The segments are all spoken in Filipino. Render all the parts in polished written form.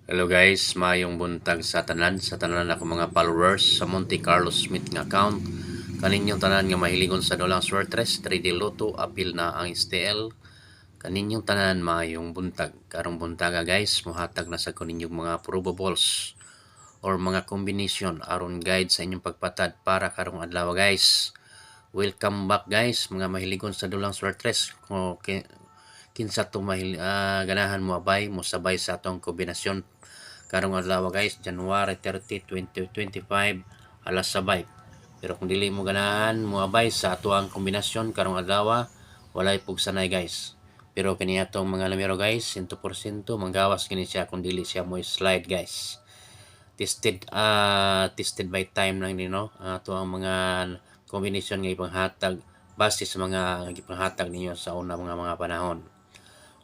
Hello guys, mayong buntag sa tanan ako mga followers sa Monte Carlo Smith nga account. Kaninyong tanan nga mahiligon sa dolang swertres, 3D Lotto, apil na ang STL. Kaninyong tanan mayong buntag. Karong buntaga guys, muhatag na sa kaninyong mga probables or mga combination aron guide sa inyong pagpatad para karong adlaw guys. Welcome back guys, mga mahiligon sa dolang swertres. Okay, kinsa to ganahan mo abay mo sabay sa atong kombinasyon karong adlaw guys, January 30, 2025 alas sabay. Pero kung dili mo ganahan mo abay sa atuang kombinasyon karong adlaw, walay pugsanay guys. Pero kini atong mga numero guys, 100% manggawas kini siya kung dili siya mo slide guys. Tested by time lang din no. Ato ang mga kombinasyon nga ipanghatag base sa mga ipanghatag ninyo sa una mga panahon.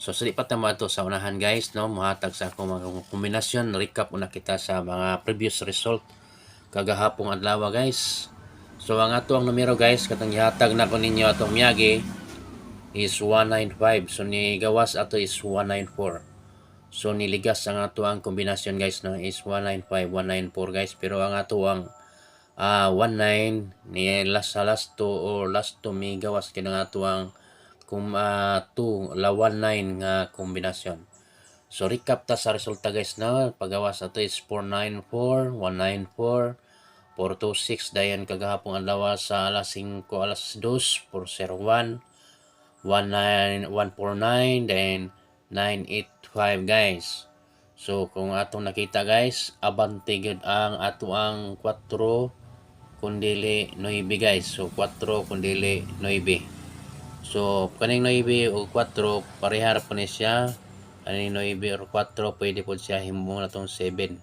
So sa lipat naman ito sa unahan guys, no, muhatag sa akong mga kombinasyon. Recap una kita sa mga previous result kagahapong adlaw guys. So ang ato ang numero guys, katong gihatag na ko ninyo atong miyagi is 195. So ni gawas ato is 194. So niligas ang ato ang kombinasyon guys no is 195, 194 guys. Pero ang ato ang 19 ni last 2 or last 2 may gawas kinang ato ang 2 lawan 9 nga kombinasyon. So recap ta sa resulta guys na pagawas ato is 494, 194, 426 dayon kagahapon adlaw sa alas 5 alas 2, 401, 19149 then 985 guys. So kung atong nakita guys, abante gyud ang ato ang 4 kundili 9 guys. So 4 kundili 9. So kaning 9 o 4 parehar po ni siya. Kaning 9 or 4 pwede po siya himong natong 7.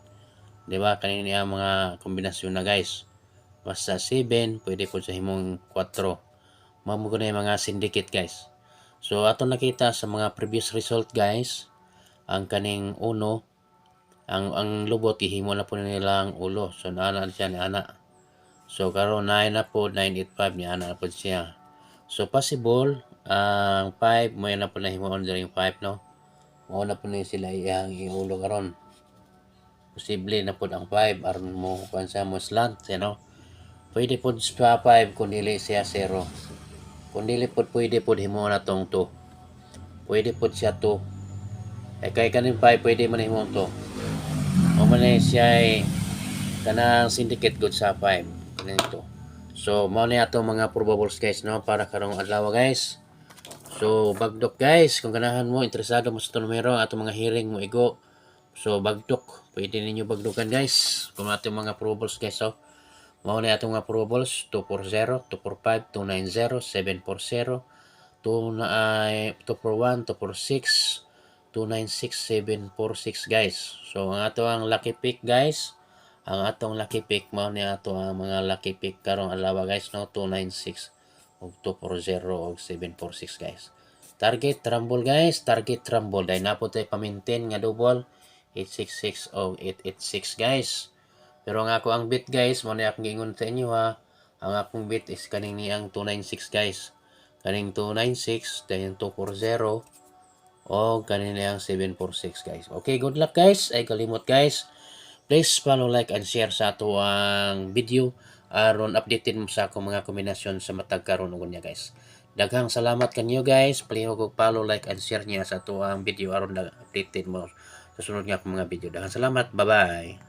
Di ba? Kaning niya mga kombinasyon na guys. Basta 7 pwede po siya himong 4. Mamo na yung mga syndicate guys. So ato nakita sa mga previous result guys, ang kaning 1 ang lubot ihimo na po nila ang ulo. So naana siya ni ana. So karon 9 na po 985 ni ana na po siya. So possible ang 5 mo na po na himuon diri yung 5 no. Mao na po ni sila iyang iulo karon. Posible na po ang 5 aron mo kansa mo slant no. Pwede po sa 5 kung dili siya 0. Kung dili po pwede po himuon na tong 2. Pwede po siya 2. Kay kanin 5 pwede man himuon to. O man siya ay kanang syndicate good sa 5 kanito. So mao ni ato mga probables guys no para karong adlaw guys. So bagdok guys, kung ganahan mo interesado mo sa itong numero ato mga hearing mo igo. So bagdok, pwede ninyo bagdokan guys. Kung ato mga probables guys so. Mao ni ato mga probables 240, 245, 290, 740, 241, 246, 296, 746 guys. So ang ato ang lucky pick guys. Ang atong lucky pick mao ni ato ang mga lucky pick karong adlaw guys no 296 og 240 og 746 guys. Target rumble guys, target rumble dahil napot ay pamintin nga double 866 og 886 guys. Pero ang ako ang bit guys, mo na akong gingon sa inyo ha. Ang akong bit is kaning niyang 296 guys. Kaning 296 dahil 240 o kaning niyang 746 guys. Okay, good luck guys. Ay kalimot guys. Please follow, like, and share sa ato ang video aron updated mo sa akong mga kombinasyon sa matag karon ug niya guys. Daghang salamat kanyo guys. Please ko follow, like, and share niya sa ato ang video aron updated mo sa sunod nga akong mga video. Daghang salamat. Bye-bye.